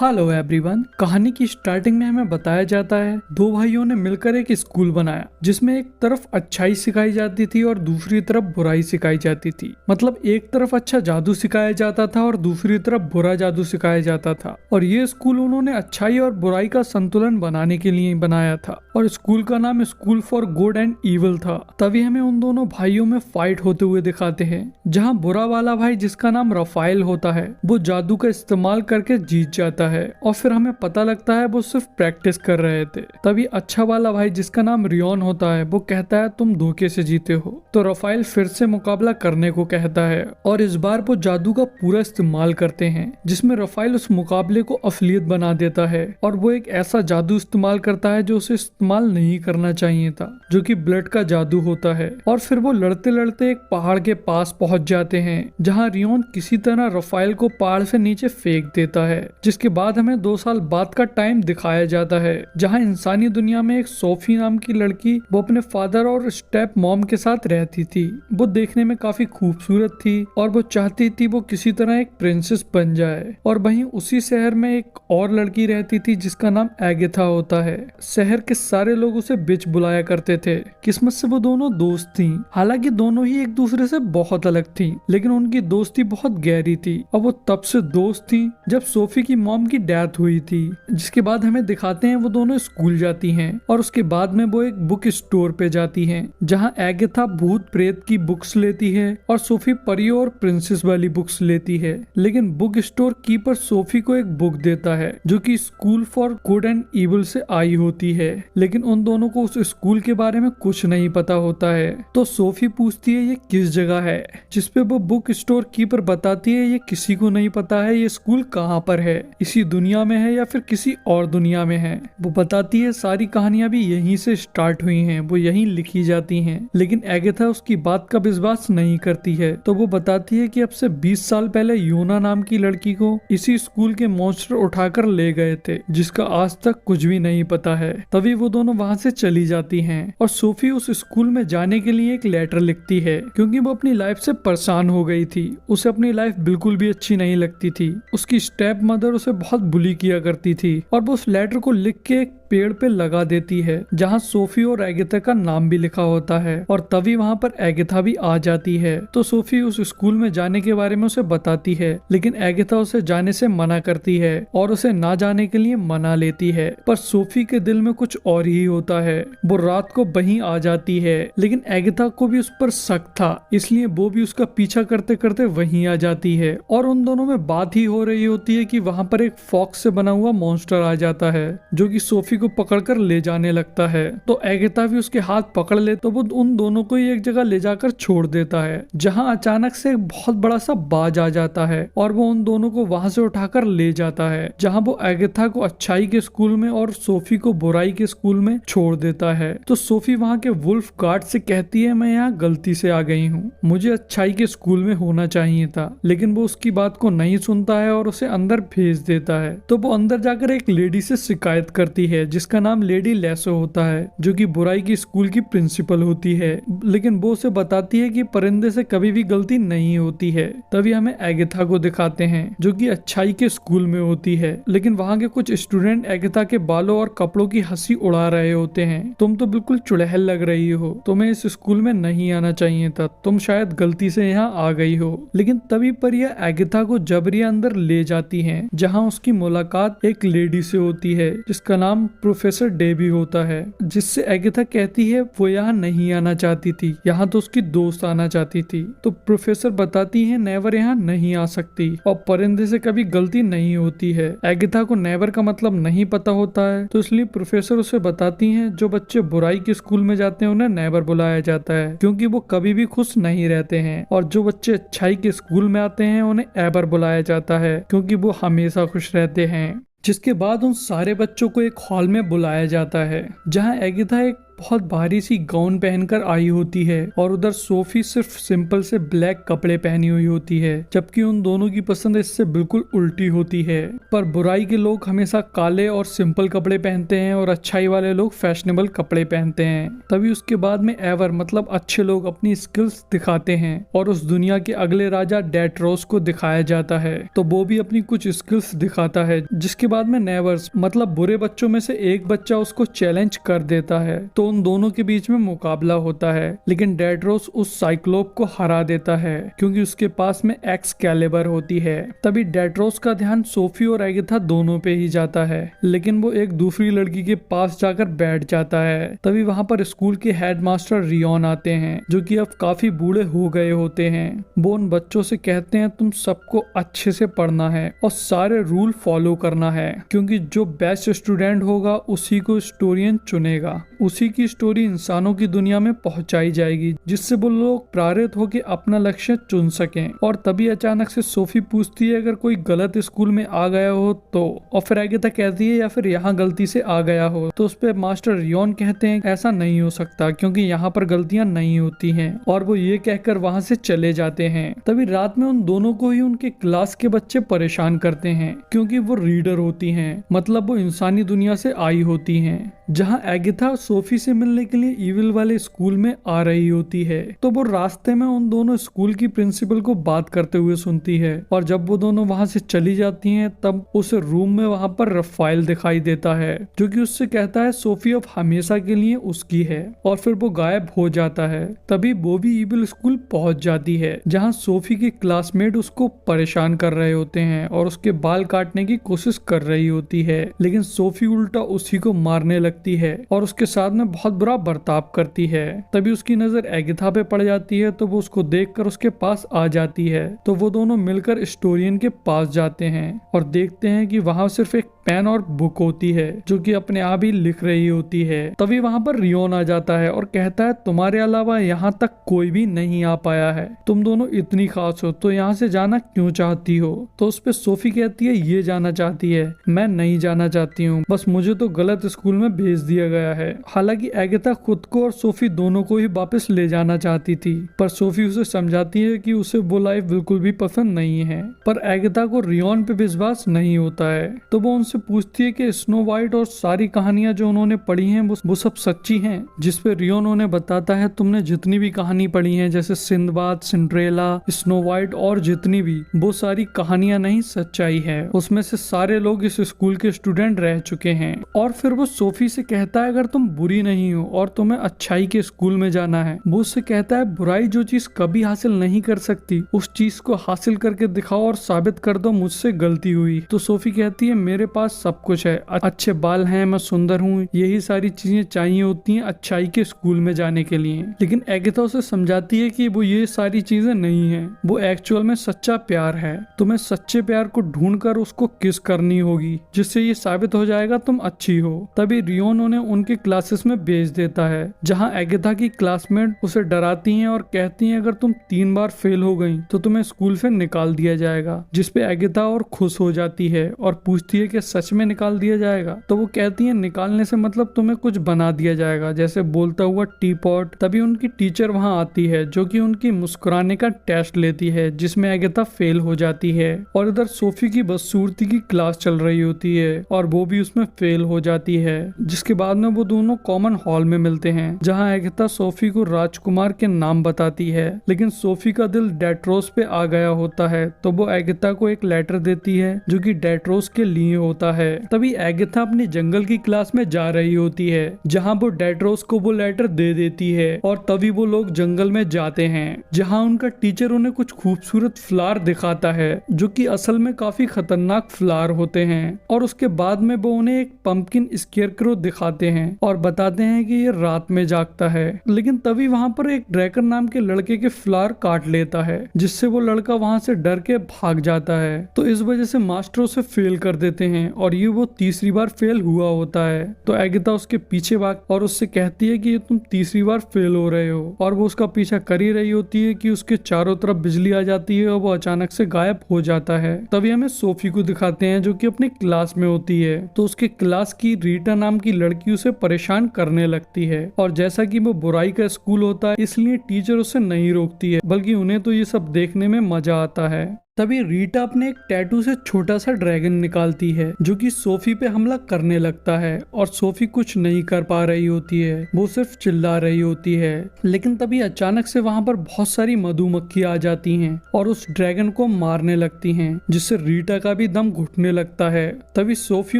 Hello everyone. कहानी की starting में हमें बताया जाता है दो भाइयों ने मिलकर एक स्कूल बनाया जिसमें एक तरफ अच्छाई सिखाई जाती थी और दूसरी तरफ बुराई सिखाई जाती थी। मतलब एक तरफ अच्छा जादू सिखाया जाता था और दूसरी तरफ बुरा जादू सिखाया जाता था। और ये स्कूल उन्होंने अच्छाई और बुराई का संतुलन बनाने के लिए बनाया था और स्कूल का नाम school for good and evil था। तभी हमें उन दोनों भाइयों में फाइट होते हुए दिखाते हैं, जहाँ बुरा वाला भाई जिसका नाम रफाइल होता है वो जादू का इस्तेमाल करके जीत जाता है और फिर हमें पता लगता है वो सिर्फ प्रैक्टिस कर रहे थे। तभी अच्छा वाला भाई जिसका नाम रियोन होता है वो कहता है तुम धोखे से जीते हो। तो रफाइल फिर से मुकाबला करने को कहता है और इस बार वो जादू का पूरा इस्तेमाल करते हैं जिसमें रफाइल उस मुकाबले को असलियत बना देता है और वो एक ऐसा जादू इस्तेमाल करता है जो उसे इस्तेमाल नहीं करना चाहिए था, जो कि ब्लड का जादू होता है। और फिर वो लड़ते लड़ते एक पहाड़ के पास पहुंच जाते हैं जहाँ रियोन किसी तरह रफाइल को पहाड़ से नीचे फेंक देता है। जिसके बाद हमें 2 साल बाद का टाइम दिखाया जाता है जहाँ इंसानी दुनिया में एक सोफी नाम की लड़की वो अपने फादर और स्टेप मॉम के साथ रहती थी। वो देखने में काफी खूबसूरत थी और वो चाहती थी वो किसी तरह एक प्रिंसेस बन जाए। और वहीं उसी शहर में एक और लड़की रहती थी जिसका नाम एगेथा होता है। शहर के सारे लोग उसे बिच बुलाया करते थे। किस्मत से वो दोनों दोस्त थी। हालांकि दोनों ही एक दूसरे से बहुत अलग थी, लेकिन उनकी दोस्ती बहुत गहरी थी और वो तब से दोस्त थी जब सोफी की मॉम की डेथ हुई थी। जिसके बाद हमें दिखाते हैं वो दोनों स्कूल जाती हैं और उसके बाद में वो एक बुक स्टोर पे जाती हैं जहां एगेथा भूत प्रेत की बुक्स लेती है और सोफी परियों और प्रिंसेस वाली बुक्स लेती है। लेकिन बुक स्टोर कीपर सोफी को एक बुक देता है जो कि school for good and evil से आई होती है, लेकिन उन दोनों को उस स्कूल के बारे में कुछ नहीं पता होता है। तो सोफी पूछती है ये किस जगह है, जिसपे वो बुक स्टोर कीपर बताती है ये किसी को नहीं पता है ये स्कूल कहाँ पर है, इसी दुनिया में है या फिर किसी और दुनिया में है। वो बताती है सारी कहानियां भी यहीं से स्टार्ट हुई हैं, वो यहीं लिखी जाती हैं। लेकिन एगेथा उसकी बात का विश्वास नहीं करती है। तो वो बताती है कि अब से 20 साल पहले योना नाम की लड़की को इसी स्कूल के मॉन्स्टर उठाकर ले गए थे जिसका आज तक कुछ भी नहीं पता है। तभी वो दोनों वहाँ से चली जाती हैं और सोफी उस स्कूल में जाने के लिए एक लेटर लिखती है क्योंकि वो अपनी लाइफ से परेशान हो गई थी। उसे अपनी लाइफ बिल्कुल भी अच्छी नहीं लगती थी। उसकी स्टेप मदर उसे बहुत बुली किया करती थी और वो उस लेटर को लिख के एक पेड़ पे लगा देती है जहाँ सोफी और एगेथा का नाम भी लिखा होता है। और तभी वहाँ पर एगेथा भी आ जाती है। तो सोफी उस स्कूल में जाने के बारे में उसे बताती है, लेकिन एगेथा उसे जाने से मना करती है और उसे ना जाने के लिए मना लेती है। पर सोफी के दिल में कुछ और ही होता है। वो रात को वहीं आ जाती है, लेकिन एगेथा को भी उस पर शक था, इसलिए वो भी उसका पीछा करते करते वहीं आ जाती है। और उन दोनों में बात ही हो रही होती है कि वहाँ पर एक फॉक्स से बना हुआ मॉन्स्टर आ जाता है जो कि सोफी को पकड़कर ले जाने लगता है। तो एगेथा भी उसके हाथ पकड़ ले तो वो उन दोनों को ही एक जगह ले जाकर छोड़ देता है जहां अचानक से एक बहुत बड़ा सा बाज आ जाता है और वो उन दोनों को वहां से उठाकर ले जाता है जहां वो एगेथा को अच्छाई के स्कूल में और सोफी को बुराई के स्कूल में छोड़ देता है। तो सोफी वहां के वुल्फ गार्ड से कहती है मैं यहाँ गलती से आ गई हूँ, मुझे अच्छाई के स्कूल में होना चाहिए था। लेकिन वो उसकी बात को नहीं सुनता है और उसे अंदर भेज देता है। तो वो अंदर जाकर एक लेडी से शिकायत करती है जिसका नाम लेडी लेसो होता है जो कि बुराई की स्कूल की प्रिंसिपल होती है। लेकिन वो उसे बताती है कि परिंदे से कभी भी गलती नहीं होती है। तभी हमें एगेथा को दिखाते हैं जो कि अच्छाई के स्कूल में होती है, लेकिन वहाँ के कुछ स्टूडेंट एगेथा के बालों और कपड़ों की हंसी उड़ा रहे होते हैं। तुम तो बिल्कुल चुड़ैल लग रही हो, तुम्हें इस स्कूल में नहीं आना चाहिए था, तुम शायद गलती से यहाँ आ गई हो। लेकिन तभी परिया एगेथा को जबरिया अंदर ले जाती है जहाँ उसकी मुलाकात एक लेडी से होती है जिसका नाम प्रोफेसर डेबी होता है, जिससे एगेथा कहती है वो यहाँ नहीं आना चाहती थी, यहाँ तो उसकी दोस्त आना चाहती थी। तो प्रोफेसर बताती है नेवर यहाँ नहीं आ सकती और परिंदे से कभी गलती नहीं होती है। एगेथा को नेवर का मतलब नहीं पता होता है, तो इसलिए प्रोफेसर उसे बताती हैं जो बच्चे बुराई के स्कूल में जाते हैं उन्हें नेवर बुलाया जाता है क्योंकि वो कभी भी खुश नहीं रहते हैं, और जो बच्चे अच्छाई के स्कूल में आते हैं उन्हें एवर बुलाया जाता है क्योंकि वो हमेशा खुश रहते हैं। जिसके बाद उन सारे बच्चों को एक हॉल में बुलाया जाता है जहां एगेथा एक बहुत भारी सी गाउन पहनकर आई होती है और उधर सोफी सिर्फ सिंपल से ब्लैक कपड़े पहनी हुई होती है, जबकि उन दोनों की पसंद इससे बिल्कुल उल्टी होती है। पर बुराई के लोग हमेशा काले और सिंपल कपड़े पहनते हैं और अच्छाई वाले लोग फैशनेबल कपड़े पहनते हैं। तभी उसके बाद में एवर मतलब अच्छे लोग अपनी स्किल्स दिखाते हैं और उस दुनिया के अगले राजा डेट्रोस को दिखाया जाता है, तो वो भी अपनी कुछ स्किल्स दिखाता है, जिसके बाद में नेवर्स मतलब बुरे बच्चों में से एक बच्चा उसको चैलेंज कर देता है। तो उन दोनों के बीच में मुकाबला होता है, लेकिन डेट्रोस उस साइक्लोप को हरा देता है क्योंकि उसके पास में एक्सकैलिबर होती है। तभी डेट्रोस का ध्यान सोफी और एगिथा दोनों पे ही जाता है, लेकिन वो एक दूसरी लड़की के पास जाकर बैठ जाता है। तभी वहाँ पर स्कूल के हेडमास्टर रियोन आते हैं, जो कि अब काफी बूढ़े हो गए होते हैं। वो उन बच्चों से कहते हैं तुम सबको अच्छे से पढ़ना है और सारे रूल फॉलो करना है, क्योंकि जो बेस्ट स्टूडेंट होगा उसी को स्टोरियन चुनेगा। उसी की स्टोरी इंसानों की दुनिया में पहुंचाई जाएगी, जिससे वो लोग प्रेरित होकर अपना लक्ष्य चुन सकें। और तभी अचानक से सोफी पूछती है अगर कोई गलत स्कूल में आ गया हो तो, और फिर एगिथा कहती है या फिर यहाँ गलती से आ गया हो, तो उस पे मास्टर रियोन कहते हैं ऐसा नहीं हो सकता क्योंकि यहाँ पर गलतियां नहीं होती हैं, और वो ये कहकर वहाँ से चले जाते हैं। तभी रात में उन दोनों को ही उनके क्लास के बच्चे परेशान करते हैं, क्योंकि वो रीडर होती हैं, मतलब वो इंसानी दुनिया से आई होती हैं। जहाँ एगिथा सोफी से मिलने के लिए इविल वाले स्कूल में आ रही होती है, तो वो रास्ते में उन दोनों स्कूल की प्रिंसिपल को बात करते हुए सुनती है, और जब वो दोनों वहाँ से चली जाती हैं तब उस रूम में वहाँ पर रफाइल दिखाई देता है, जो कि उससे कहता है सोफी अब हमेशा के लिए उसकी है, और फिर वो गायब हो जाता है। तभी वो भी इविल स्कूल पहुंच जाती है, जहाँ सोफी के क्लासमेट उसको परेशान कर रहे होते हैं और उसके बाल काटने की कोशिश कर रही होती है, लेकिन सोफी उल्टा उसी को मारने लगती है और उसके साथ में बहुत बुरा बर्ताव करती है। तभी उसकी नजर एगिथा पे पड़ जाती है, तो वो उसको देखकर उसके पास आ जाती है। तो वो दोनों मिलकर स्टोरियन के पास जाते हैं और देखते हैं कि वहाँ सिर्फ एक पेन और बुक होती है, जो कि अपने आप ही लिख रही होती है। तभी वहाँ पर रियोन आ जाता है और कहता है तुम्हारे अलावा यहाँ तक कोई भी नहीं आ पाया है, तुम दोनों इतनी खास हो तो यहाँ से जाना क्यों चाहती हो। तो उस पे सोफी कहती है ये जाना चाहती है, मैं नहीं जाना चाहती हूँ, बस मुझे तो गलत स्कूल में भेज दिया गया है। हालांकि एगिथा खुद को और सोफी दोनों को ही वापस ले जाना चाहती थी, पर सोफी उसे समझाती है कि उसे वो लाइफ बिल्कुल भी पसंद नहीं है। पर एगिथा को रियोन पे विश्वास नहीं होता है, तो वो उनसे पूछती है कि स्नो वाइट और सारी कहानियां जो उन्होंने पढ़ी हैं वो सब सच्ची हैं। जिस पे रियोन उन्हें बताता है तुमने जितनी भी कहानी पढ़ी हैं, जैसे सिंदबाद, सिंड्रेला, स्नो वाइट और जितनी भी, वो सारी कहानियां नहीं सच्चाई है, उसमें से सारे लोग इस स्कूल के स्टूडेंट रह चुके हैं। और फिर वो सोफी से कहता है अगर तुम बुरी नहीं हो और तुम्हें अच्छाई के स्कूल में जाना है, वो उससे कहता है बुराई जो चीज कभी हासिल नहीं कर सकती उस चीज को हासिल करके दिखाओ और साबित कर दो मुझसे गलती हुई। तो सोफी कहती है मेरे पास सब कुछ है, अच्छे बाल हैं, मैं सुंदर हूँ, यही सारी चीजें चाहिए होती हैं अच्छाई के स्कूल में जाने के लिए। लेकिन एगिथा उसे समझाती है कि वो ये सारी चीजें नहीं है, वो एक्चुअल में सच्चा प्यार है। तुम्हें सच्चे प्यार को ढूंढकर उसको किस करनी होगी, जिससे ये साबित हो जाएगा तुम अच्छी हो। तभी रियोन उन्हें उनके क्लासेस में भेज देता है, जहाँ एगिथा की क्लासमेट उसे डराती हैं और कहती हैं अगर तुम 3 बार फेल हो गई तो तुम्हें स्कूल से निकाल दिया जाएगा। जिसपे एगिथा और खुश हो जाती है और पूछती है कि सच में निकाल दिया जाएगा। तो वो कहती है निकालने से मतलब तुम्हें कुछ बना दिया जाएगा, जैसे बोलता हुआ टी पॉट। तभी उनकी टीचर वहाँ आती है, जो कि उनकी मुस्कुराने का टेस्ट लेती है, जिसमें एगिथा फेल हो जाती है। और इधर सोफी की बदसूरती की क्लास चल रही होती है और वो भी उसमें फेल हो जाती है। जिसके बाद में वो दोनों कॉमन हॉल में मिलते हैं, जहाँ एगिथा सोफी को राजकुमार के नाम बताती है, लेकिन सोफी का दिल डेट्रोस पे आ गया होता है। तो वो एगिथा को एक लेटर देती है जो कि डेट्रोस के लिए होता है। तभी एगिथा अपनी जंगल की क्लास में जा रही होती है, जहाँ वो डेट्रोस को वो लेटर दे देती है। और तभी वो लोग जंगल में जाते हैं, जहाँ उनका टीचर उन्हें कुछ खूबसूरत फ्लावर दिखाता है, जो कि असल में काफी खतरनाक फ्लावर होते हैं। और उसके बाद में वो उन्हें एक पंपकिन स्केयरक्रो दिखाते हैं और बताते हैं कि ये रात में जागता है। लेकिन तभी वहाँ पर एक ड्रैकन नाम के लड़के के फ्लावर काट लेता है, जिससे वो लड़का वहाँ से डर के भाग जाता है। तो इस वजह से मास्टर उसे फेल कर देते हैं और ये वो तीसरी बार फेल हुआ होता है। तो एगिथा उसके पीछे भाग और उससे कहती है कि ये तुम तीसरी बार फेल हो रहे हो, और वो उसका पीछा कर ही रही होती है कि उसके चारों तरफ बिजली आ जाती है और वो अचानक से गायब हो जाता है। तभी हमें सोफी को दिखाते हैं, जो कि अपने क्लास में होती है। तो उसके क्लास की रीटा नाम की लड़की उसे परेशान करने लगती है, और जैसा कि वो बुराई का स्कूल होता है इसलिए टीचर उसे नहीं रोकती है, बल्कि उन्हें तो ये सब देखने में मजा आता है। तभी रीटा अपने एक टैटू से छोटा सा ड्रैगन निकालती है जो कि सोफी पे हमला करने लगता है, और सोफी कुछ नहीं कर पा रही होती है, वो सिर्फ चिल्ला रही होती है। लेकिन तभी अचानक से वहाँ पर बहुत सारी मधुमक्खी आ जाती हैं और उस ड्रैगन को मारने लगती हैं, जिससे रीटा का भी दम घुटने लगता है। तभी सोफी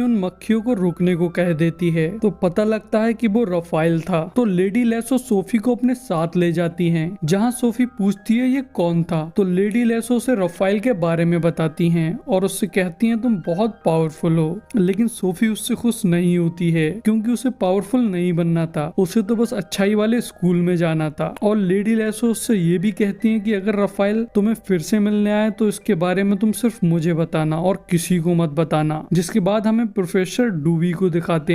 उन मक्खियों को रुकने को कह देती है, तो पता लगता है कि वो रफाइल था। तो लेडी लेसो सोफी को अपने साथ ले जाती है, जहाँ सोफी पूछती है ये कौन था, तो लेडी लेसो से रफाइल के बारे में बताती हैं और उससे कहती हैं तुम बहुत पावरफुल हो। लेकिन सोफी उससे खुश नहीं होती है, क्योंकि उसे पावरफुल नहीं बनना था, उसे तो बस अच्छाई वाले स्कूल में जाना था। और लेडी लेसो उससे ये भी कहती हैं कि अगर रफाइल तुम्हें फिर से मिलने आए तो इसके बारे में तुम सिर्फ मुझे बताना और किसी को मत बताना। जिसके बाद हमें प्रोफेसर डूबी को दिखाते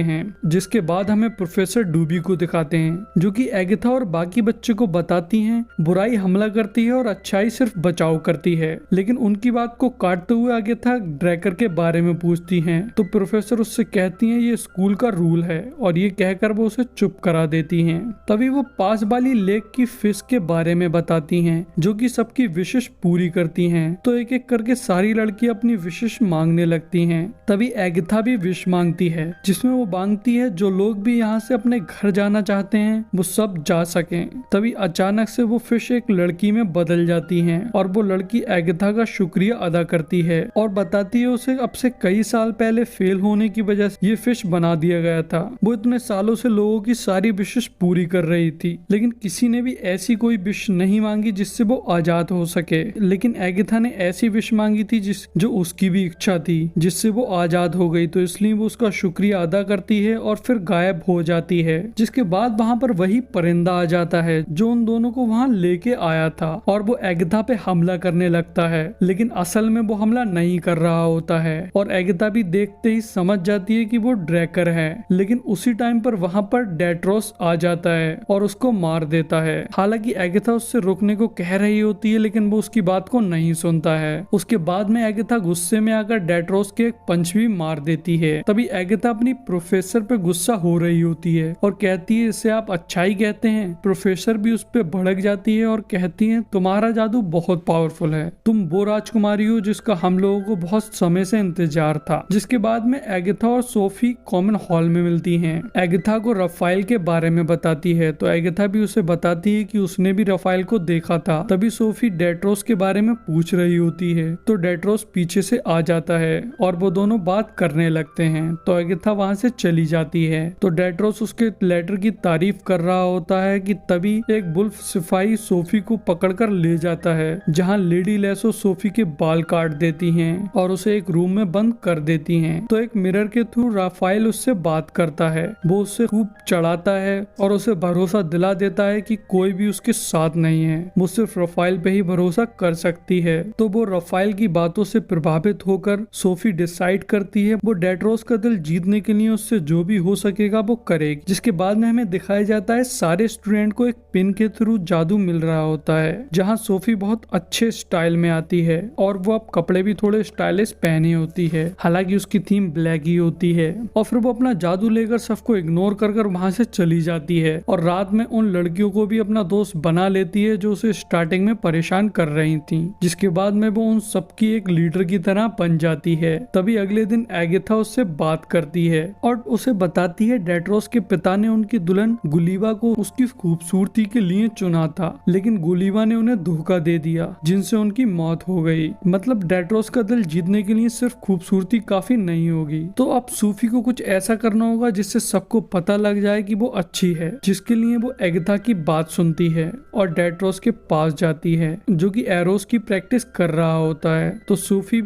हैं जो कि एगाथा और बाकी बच्चे को बताती हैं बुराई हमला करती है और अच्छाई सिर्फ बचाव करती है। लेकिन उनकी बात को काटते हुए एगाथा ड्रैकर के बारे में पूछती हैं, तो प्रोफेसर उससे कहती हैं ये स्कूल का रूल है, और ये कहकर वो उसे चुप करा देती हैं। तभी वो पास वाली लेक की फिश के बारे में बताती हैं जो कि सबकी विशेष पूरी करती हैं। तो एक एक करके सारी लड़कियां अपनी विशेष मांगने लगती हैं। तभी एगाथा भी विश मांगती है, जिसमें वो मांगती है जो लोग भी यहाँ से अपने घर जाना चाहते हैं वो सब जा सकें। तभी अचानक से वो फिश एक लड़की में बदल जाती हैं, और वो लड़की एगाथा का शुक्रिया अदा करती है और बताती है उसे अब से कई साल पहले फेल होने की वजह से ये फिश बना दिया गया था। वो इतने सालों से लोगों की सारी विशेष पूरी कर रही थी, लेकिन किसी ने भी ऐसी कोई विश नहीं मांगी जिससे वो आजाद हो सके। लेकिन एगाथा ने ऐसी विश मांगी थी जो उसकी भी इच्छा थी, जिससे वो आजाद हो गई। तो इसलिए वो उसका शुक्रिया अदा करती है और फिर गायब हो जाती है। जिसके बाद वहाँ पर वही परिंदा आ जाता है जो उन दोनों को वहाँ लेके आया था, और वो एगाथा पे हमला करने लगता है। लेकिन असल में वो हमला नहीं कर रहा होता है, और एगाथा भी देखते ही समझ जाती है कि वो ड्रैकर है। लेकिन उसी टाइम पर वहाँ पर डेट्रोस आ जाता है और उसको मार देता है। हालांकि एगाथा उससे रोकने को कह रही होती है, लेकिन वो उसकी बात को नहीं सुनता है। उसके बाद में एगाथा गुस्से में आकर डेट्रोस के एक पंच भी मार देती है। तभी एगाथा अपनी प्रोफेसर पे गुस्सा हो रही होती है और कहती है इसे आप अच्छाई कहते हैं। प्रोफेसर भी उस पे भड़क जाती है और कहती है तुम्हारा जादू बहुत पावरफुल है, तुम वो राजकुमारी हो जिसका हम लोगों को बहुत समय से इंतजार था। जिसके बाद में एगाथा और सोफी कॉमन हॉल में मिलती हैं। एगाथा को रफाइल के बारे में बताती है, तो एगाथा भी उसे बताती है कि उसने भी रफाइल को देखा था। तभी सोफी डेट्रोस के बारे में पूछ रही होती है, तो डेट्रोस पीछे से आ जाता है और वो दोनों बात करने लगते हैं। तो एगाथा वहाँ से चली जाती है। तो डेट्रोस उसके लेटर की तारीफ कर रहा होता है कि तभी एक वुल्फ सिपाही सोफी को पकड़कर ले जाता है, जहाँ लेडी लेसो सोफी के बाल काट देती हैं और उसे एक रूम में बंद कर देती हैं। तो एक मिरर के थ्रू राफाइल उससे बात करता है, वो उससे खूब चढ़ाता है और उसे भरोसा दिला देता है कि कोई भी उसके साथ नहीं है, वो सिर्फ राफाइल पे ही भरोसा कर सकती है। तो वो राफाइल की बातों से प्रभावित होकर सोफी डिसाइड करती है वो डेट्रोस का दिल जीतने के लिए उससे जो भी हो सकेगा वो करेगी। जिसके बाद में हमें दिखाया जाता है सारे स्टूडेंट को एक पिन के थ्रू जादू मिल रहा होता है, जहाँ सोफी बहुत अच्छे स्टाइल में आती है और वो अब कपड़े भी थोड़े स्टाइलिश पहनी होती है। हालांकि उसकी थीम ब्लैक ही होती है, और फिर वो अपना जादू लेकर सबको इग्नोर कर वहां से चली जाती है और रात में उन लड़कियों को भी अपना दोस्त बना लेती है जो उसे स्टार्टिंग में परेशान कर रही थी। जिसके बाद में वो उन सबकी एक लीडर की तरह बन जाती है। तभी अगले दिन एगाथा उससे बात करती है और उसे बताती है डेट्रोस के पिता ने उनकी दुल्हन गुलीवा को उसकी खूबसूरती के लिए चुना था, लेकिन गुलीवा ने उन्हें धोखा दे दिया जिनसे उनकी मौत हो गई। मतलब डेट्रोस का दिल जीतने के लिए सिर्फ खूबसूरती काफी नहीं होगी। तो अब सूफी को कुछ ऐसा करना होगा जिससे सबको पता लग जाए कि वो अच्छी है, जिसके लिए वो एगाथा की बात सुनती है और डेट्रोस के पास जाती है जो कि एरोस की प्रैक्टिस कर रहा होता है। तो सूफी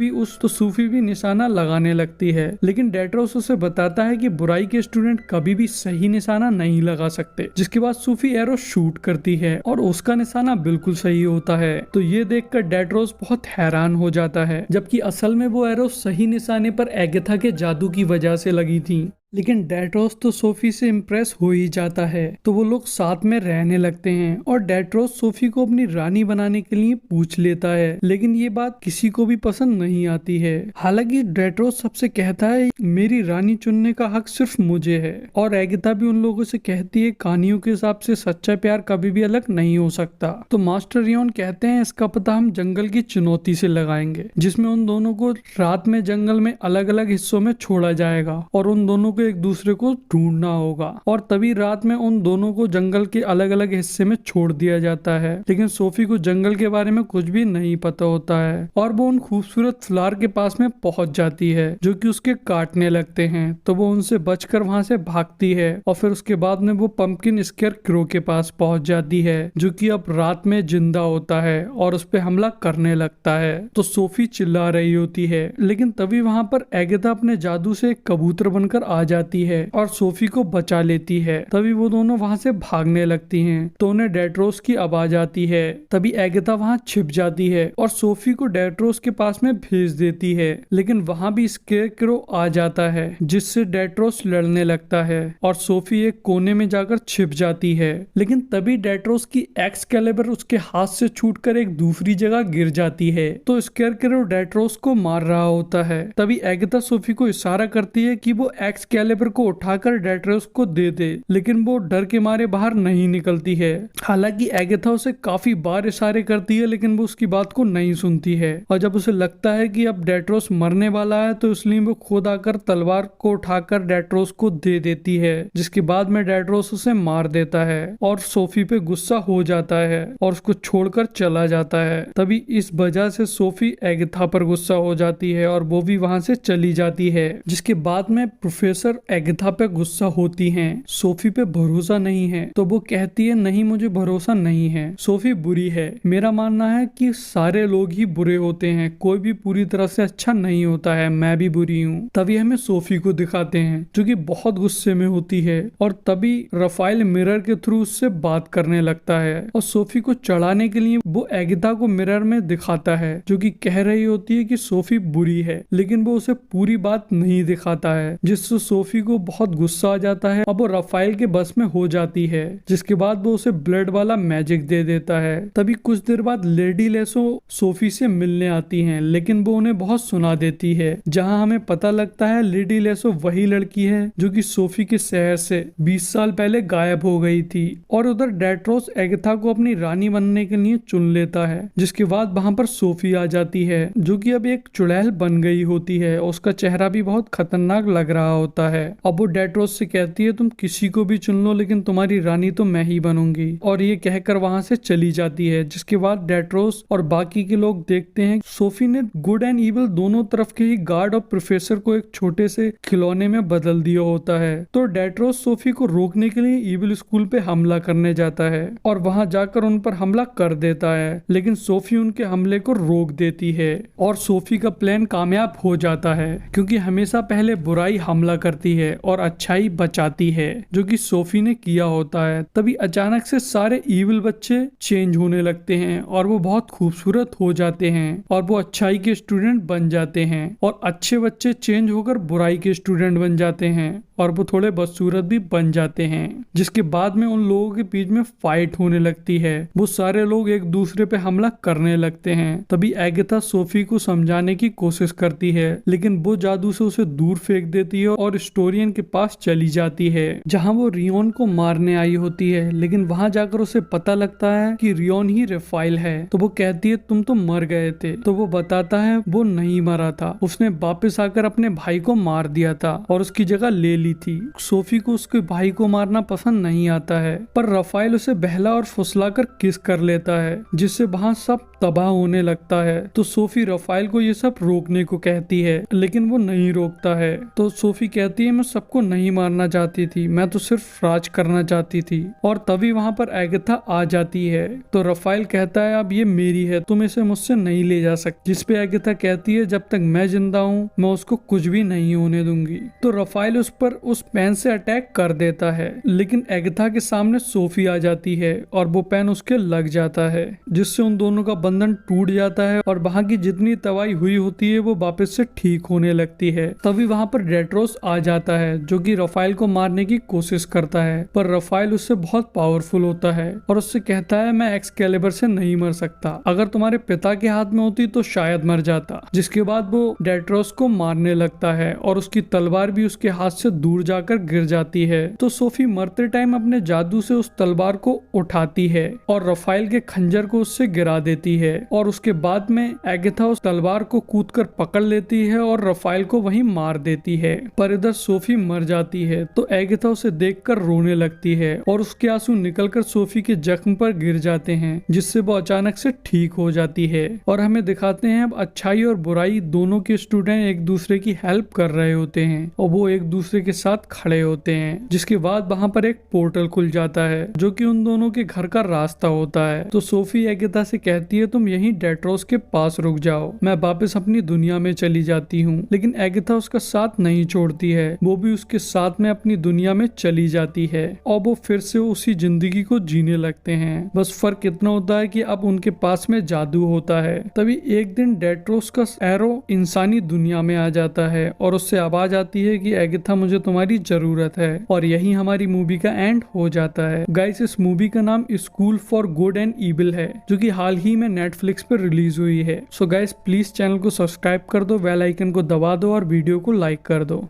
भी निशाना लगाने लगती है, लेकिन डेट्रोस उसे बताता है कि बुराई के स्टूडेंट कभी भी सही निशाना नहीं लगा सकते। जिसके बाद सूफी एरो शूट करती है और उसका निशाना बिल्कुल सही होता है। तो ये देखकर डेट्रोस बहुत हैरान हो जाता है, जबकि असल में वो एरो सही निशाने पर एगाथा के जादू की वजह से लगी थी। लेकिन डेट्रोस तो सोफी से इम्प्रेस हो ही जाता है, तो वो लोग साथ में रहने लगते हैं और डेट्रोस सोफी को अपनी रानी बनाने के लिए पूछ लेता है, लेकिन ये बात किसी को भी पसंद नहीं आती है। हालांकि डेट्रोस सबसे कहता है मेरी रानी चुनने का हक सिर्फ मुझे है, और एगिथा भी उन लोगों से कहती है कहानियों के हिसाब से सच्चा प्यार कभी भी अलग नहीं हो सकता। तो मास्टर रियोन कहते हैं इसका पता हम जंगल की चुनौती से लगाएंगे, जिसमें उन दोनों को रात में जंगल में अलग अलग हिस्सों में छोड़ा जाएगा और उन दोनों को एक दूसरे को ढूंढना होगा। और तभी रात में उन दोनों को जंगल के अलग अलग हिस्से में छोड़ दिया जाता है, लेकिन सोफी को जंगल के बारे में कुछ भी नहीं पता होता है और वो उन खूबसूरत फ्लावर के पास में पहुंच जाती है जो कि उसके काटने लगते हैं। तो वो उनसे बचकर वहां से भागती है और फिर उसके बाद में वो पंपकिन स्केयर क्रो के पास पहुंच जाती है जो कि अब रात में जिंदा होता है और उस पे हमला करने लगता है। तो सोफी चिल्ला रही होती है, लेकिन तभी वहां पर एगिथा अपने जादू से एक कबूतर बनकर आ जाती है और सोफी को बचा लेती है। तभी वो दोनों वहां से भागने लगती हैं, तो उन्हें डेट्रोस की आवाज आती है। तभी एगिथा वहां छिप जाती है और सोफी को डेट्रोस के पास में भेज देती है, लेकिन वहां भी स्केयरक्रो आ जाता है जिससे डेट्रोस लड़ने लगता है और सोफी एक कोने में जाकर छिप जाती है। लेकिन तभी डेट्रोस की एक्सकैलिबर उसके हाथ से छूटकर एक दूसरी जगह गिर जाती है, तो स्केयरक्रो डेट्रोस को मार रहा होता है। तभी एगिथा सोफी को इशारा करती है कि वो एक्सकैलिबर को उठाकर डेट्रोस को दे दे, लेकिन वो डर के मारे बाहर नहीं निकलती है। हालांकि एगिथा उसे काफी बार इशारे करती है, लेकिन वो उसकी बात को नहीं सुनती है और जब उसे लगता है कि अब डेट्रोस मरने वाला है तो इसलिए वो खुद आकर तलवार को उठाकर डेट्रोस को दे देती है, जिसके बाद में डेट्रोस उसे मार देता है और सोफी पे गुस्सा हो जाता है और उसको छोड़कर चला जाता है। तभी इस वजह से सोफी एगिथा पर गुस्सा हो जाती है और वो भी वहां से चली जाती है, जिसके बाद में प्रोफेसर एगिथा पे गुस्सा होती हैं। सोफी पे भरोसा नहीं है तो वो कहती है नहीं मुझे भरोसा नहीं है, सोफी बुरी है। मेरा मानना है कि सारे लोग ही बुरे होते हैं, कोई भी पूरी तरह से अच्छा नहीं होता है, मैं भी बुरी हूँ। तभी हमें सोफी को दिखाते हैं जो कि बहुत गुस्से में होती है और तभी रफाइल मिरर के थ्रू उससे बात करने लगता है और सोफी को चढ़ाने के लिए वो एगिथा को मिरर में दिखाता है जो कि कह रही होती है कि सोफी बुरी है, लेकिन वो उसे पूरी बात नहीं दिखाता है, जिससे सोफी को बहुत गुस्सा आ जाता है। अब वो रफाइल के बस में हो जाती है, जिसके बाद वो उसे ब्लड वाला मैजिक दे देता है। तभी कुछ देर बाद लेडी लेसो सोफी से मिलने आती हैं, लेकिन वो उन्हें बहुत सुना देती है, जहां हमें पता लगता है लेडी लेसो वही लड़की है जो कि सोफी के शहर से 20 साल पहले गायब हो गई थी। और उधर डेट्रोस एगिथा को अपनी रानी बनने के लिए चुन लेता है, जिसके बाद वहां पर सोफी आ जाती है जो कि अब एक चुड़ैल बन गई होती है। उसका चेहरा भी बहुत खतरनाक लग रहा होता है। अब वो डेट्रोस से कहती है तुम किसी को भी चुन लो लेकिन तुम्हारी रानी तो मैं ही बनूंगी, और ये कहकर वहां से चली जाती है। जिसके बाद डेट्रोस और बाकी के लोग देखते हैं सोफी ने गुड एंड इविल दोनों तरफ के ही गार्ड और प्रोफेसर को एक छोटे से खिलौने में बदल दिया होता है। तो डेट्रोस सोफी को रोकने के लिए इविल स्कूल पे हमला करने जाता है और वहां जाकर उन पर हमला कर देता है, लेकिन सोफी उनके हमले को रोक देती है और सोफी का प्लान कामयाब हो जाता है, क्योंकि हमेशा पहले बुराई हमला करती है और अच्छाई बचाती है, जो कि सोफी ने किया होता है। तभी अचानक से सारे इविल बच्चे चेंज होने लगते हैं और वो बहुत खूबसूरत हो जाते हैं और वो अच्छाई के स्टूडेंट बन जाते हैं, और अच्छे बच्चे चेंज होकर बुराई के स्टूडेंट बन जाते हैं और वो थोड़े बदसूरत भी बन जाते हैं। जिसके बाद में उन लोगों के बीच में फाइट होने लगती है, वो सारे लोग एक दूसरे पे हमला करने लगते हैं। तभी एगिथा सोफी को समझाने की कोशिश करती है, लेकिन वो जादू से उसे दूर फेंक देती है और स्टोरियन के पास चली जाती है, जहां वो रियोन को मारने आई होती है। लेकिन वहां जाकर उसे पता लगता है कि रियोन ही रफाइल है, तो वो कहती है तुम तो मर गए थे, तो वो बताता है वो नहीं मरा था, उसने वापस आकर अपने भाई को मार दिया था और उसकी जगह ले ली थी। सोफी को उसके भाई को मारना पसंद नहीं आता है, पर रफाइल उसे बहला और फुसलाकर किस कर लेता है, जिससे वहां सब तबाह होने लगता है। तो सोफी रफाइल को ये सब रोकने को कहती है, लेकिन वो नहीं रोकता है। तो सोफी कहती है मैं सबको नहीं मारना चाहती थी, मैं तो सिर्फ राज करना चाहती थी। और तभी वहां पर एगिथा आ जाती है, तो रफाइल कहता है अब ये मेरी है, तुम इसे मुझसे नहीं ले जा सकती। जिसपे एगिथा कहती है जब तक मैं जिंदा हूँ मैं उसको कुछ भी नहीं होने दूंगी। तो रफाइल उस पर उस पेन से अटैक कर देता है, लेकिन एगिथा के सामने सोफी आ जाती है और वो पेन उसके लग जाता है, जिससे उन दोनों का बंधन टूट जाता है और वहाँ की जितनी तबाही हुई होती है वो वापस से ठीक होने लगती है। तभी वहाँ पर डेट्रोस आ जाता है जो कि रफाइल को मारने की कोशिश करता है, पर रफाइल उससे बहुत पावरफुल होता है और उससे कहता है मैं एक्सकैलिबर से नहीं मर सकता, अगर तुम्हारे पिता के हाथ में होती तो शायद मर जाता। जिसके बाद वो डेट्रोस को मारने लगता है और उसकी तलवार भी उसके हाथ से दूर जाकर गिर जाती है। तो सोफी मरते टाइम अपने जादू से उस तलवार को उठाती है और रफाइल के खंजर को उससे गिरा देती है और उसके बाद में एगाथा उस तलवार को कूदकर पकड़ लेती है और रफाइल को वहीं मार देती है। पर इधर सोफी मर जाती है तो एगाथा उसे देखकर रोने लगती है और उसके आंसू निकलकर सोफी के जख्म पर गिर जाते हैं, जिससे वो अचानक से ठीक हो जाती है। और हमें दिखाते हैं अब अच्छाई और बुराई दोनों के स्टूडेंट एक दूसरे की हेल्प कर रहे होते हैं और वो एक दूसरे के साथ खड़े होते हैं। जिसके बाद वहाँ पर एक पोर्टल खुल जाता है जो कि उन दोनों के घर का रास्ता होता है। तो सोफी एगाथा से कहती है तुम यहीं डेट्रोस के पास रुक जाओ, मैं वापस अपनी दुनिया में चली जाती हूँ। लेकिन एगाथा उसका साथ नहीं छोड़ती है, वो भी उसके साथ में अपनी दुनिया में चली जाती है और वो फिर से उसी जिंदगी को जीने लगते हैं। बस फर्क इतना होता है कि अब उनके पास में जादू होता है। तभी एक दिन डेट्रोस का एरो इंसानी दुनिया में आ जाता है और उससे आवाज आती है कि एगाथा मुझे तुम्हारी जरूरत है। और यही हमारी मूवी का एंड हो जाता है। गाइस इस मूवी का नाम school for good and evil है जो कि हाल ही में नेटफ्लिक्स पर रिलीज हुई है। सो गाइस प्लीज चैनल को सब्सक्राइब कर दो, बेल आइकन को दबा दो और वीडियो को लाइक कर दो।